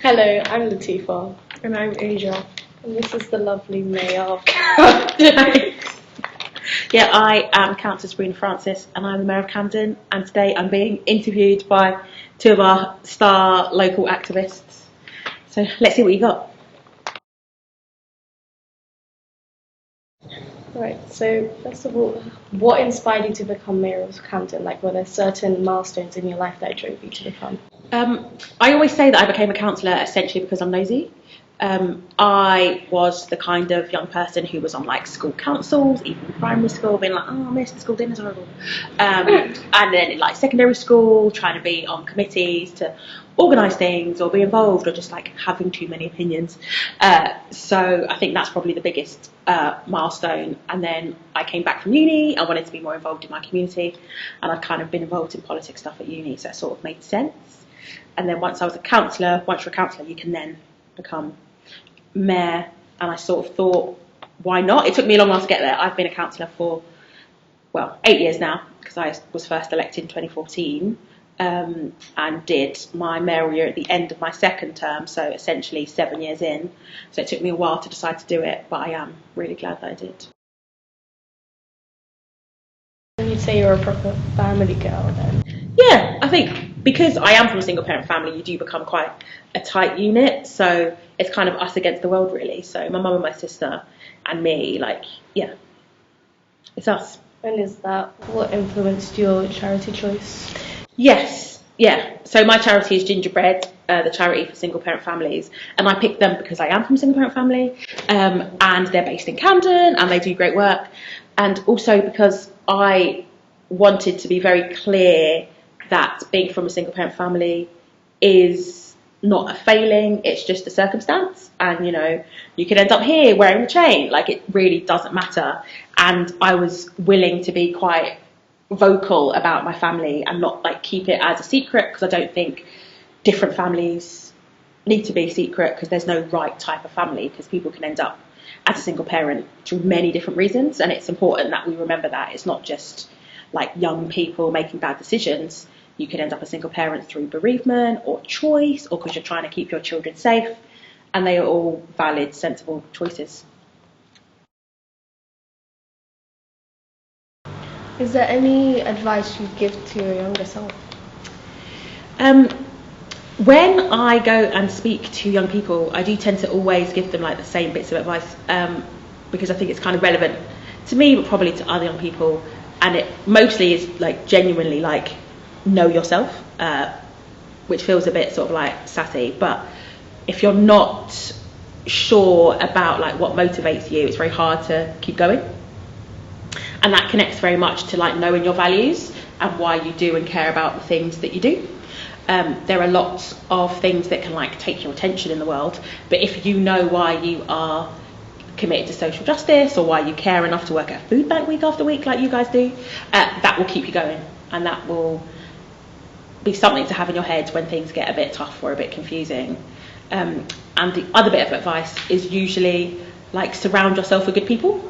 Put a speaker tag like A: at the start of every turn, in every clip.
A: Hello, I'm Latifa.
B: And I'm Asia.
A: And this is the lovely Mayoral.
C: Yeah, I am Councillor Sabrina and I'm the Mayor of Camden, and today I'm being interviewed by two of our star local activists. So let's see what you got.
A: Right, so first of all, what inspired you to become Mayor of Camden? Like, were there certain milestones in your life that drove you to become?
C: I always say that I became a councillor essentially because I'm nosy. I was the kind of young person who was on like school councils, even in primary school, being like, oh, miss, the school dinner's horrible. And then in like secondary school, trying to be on committees to organise things or be involved, or just like having too many opinions. So I think that's probably the biggest milestone. And then I came back from uni. I wanted to be more involved in my community, and I'd kind of been involved in politics stuff at uni, so it sort of made sense. And then once you're a councillor, you can then become mayor, and I sort of thought, why not? It took me a long while to get there. I've been a councillor for, 8 years now, because I was first elected in 2014 and did my mayoral year at the end of my second term, so essentially 7 years in. So it took me a while to decide to do it, but I am really glad that I did.
A: You'd say you're a proper family girl then?
C: Yeah, I think because I am from a single parent family, you do become quite a tight unit, so it's kind of us against the world really. So my mum and my sister and me, it's us.
A: And is that what influenced your charity choice?
C: Yes, yeah. So my charity is Gingerbread, the charity for single parent families, and I picked them because I am from a single parent family, and they're based in Camden and they do great work, and also because I wanted to be very clear that being from a single parent family is not a failing, it's just a circumstance, and you could end up here wearing the chain, like it really doesn't matter. And I was willing to be quite vocal about my family and not like keep it as a secret, because I don't think different families need to be secret, because there's no right type of family, because people can end up as a single parent through many different reasons, and it's important that we remember that it's not just like young people making bad decisions. You could end up a single parent through bereavement or choice, or because you're trying to keep your children safe, and they are all valid, sensible choices.
A: Is there any advice you'd give to your younger self?
C: When I go and speak to young people, I do tend to always give them like the same bits of advice, because I think it's kind of relevant to me, but probably to other young people, and it mostly is like genuinely like know yourself, which feels a bit sort of like sassy, but if you're not sure about like what motivates you, it's very hard to keep going. And that connects very much to like knowing your values and why you do and care about the things that you do. There are lots of things that can like take your attention in the world, but if you know why you are committed to social justice, or why you care enough to work at a food bank week after week like you guys do, that will keep you going, and that will be something to have in your head when things get a bit tough or a bit confusing. And the other bit of advice is usually like surround yourself with good people.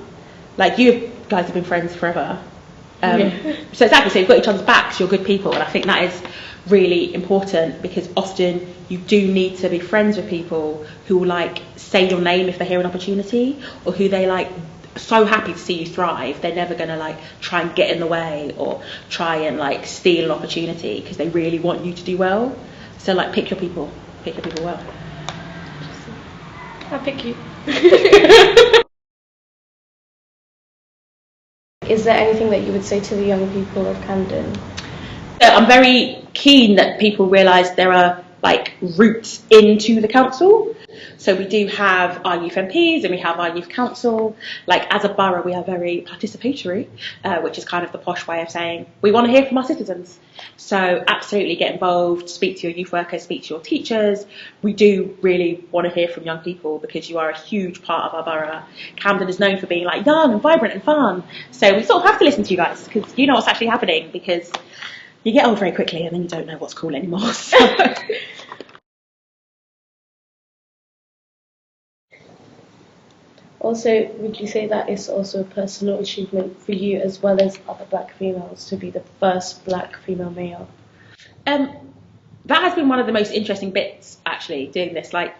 C: Like you guys have been friends forever, so exactly, so you've got each other's backs, you're good people, and I think that is really important, because often you do need to be friends with people who will like say your name if they hear an opportunity, or who they like so happy to see you thrive, they're never going to like try and get in the way or try and like steal an opportunity, because they really want you to do well. So like pick your people well.
A: I'll pick you. Is there anything that you would say to the young people of Camden?
C: I'm very keen that people realise there are like routes into the council. So we do have our youth MPs and we have our youth council. Like as a borough, we are very participatory, which is kind of the posh way of saying we want to hear from our citizens. So absolutely get involved, speak to your youth workers, speak to your teachers. We do really want to hear from young people, because you are a huge part of our borough. Camden is known for being like young and vibrant and fun. So we sort of have to listen to you guys, because you know what's actually happening, because you get old very quickly and then you don't know what's cool anymore. So.
A: Also, would you say that it's also a personal achievement for you, as well as other black females, to be the first black female mayor?
C: that has been one of the most interesting bits, actually, doing this, like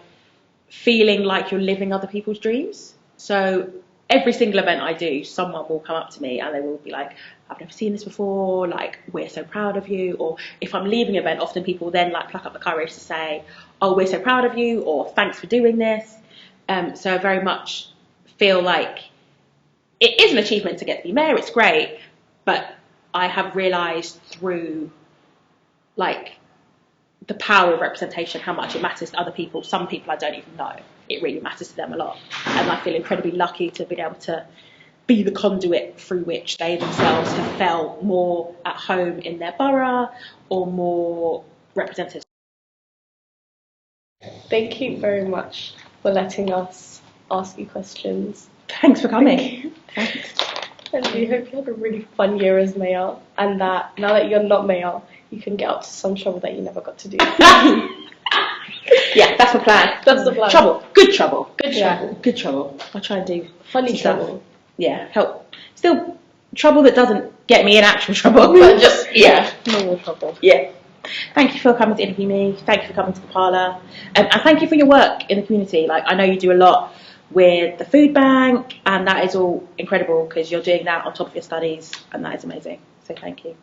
C: feeling like you're living other people's dreams. So every single event I do, someone will come up to me and they will be like, I've never seen this before, like, we're so proud of you. Or if I'm leaving an event, often people then like pluck up the courage to say, oh, we're so proud of you, or thanks for doing this. So I very much feel like it is an achievement to get to be mayor, it's great, but I have realised through like the power of representation how much it matters to other people. Some people I don't even know, it really matters to them a lot, and I feel incredibly lucky to be able to be the conduit through which they themselves have felt more at home in their borough or more represented.
A: Thank you very much for letting us ask you questions.
C: Thanks for coming. Thanks.
A: And we hope you had a really fun year as mayor, and that now that you're not mayor, you can get up to some trouble that you never got to do.
C: Yeah, that's the plan.
A: That's the plan.
C: Trouble. Good trouble. Good
A: Yeah.
C: trouble. Good trouble. I'll try and do
A: Funny
C: some
A: trouble.
C: stuff. Yeah, help. Still trouble that doesn't get me in actual trouble, but just, yeah.
A: Normal trouble.
C: Yeah. Thank you for coming to interview me. Thank you for coming to the parlour. And thank you for your work in the community. Like, I know you do a lot with the food bank, and that is all incredible because you're doing that on top of your studies, and that is amazing. So thank you.